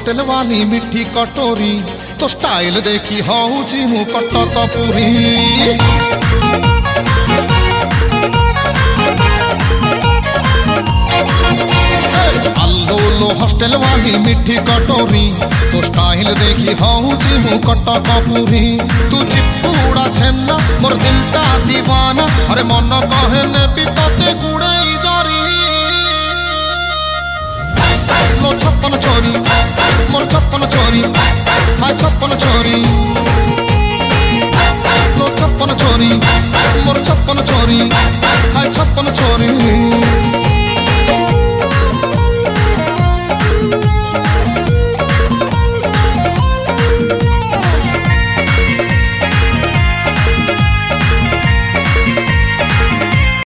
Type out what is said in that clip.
hostel वाली मिठी कटोरी तो स्टाइल देखी हूँ मु कटक पुरी आल्लो हॉस्टल वाली मिठी कटोरी तो स्टाइल देखी हूँ मु कटक पुरी तू चिपुड़ा छेना मोर दिलटा दीवाना अरे मन कहे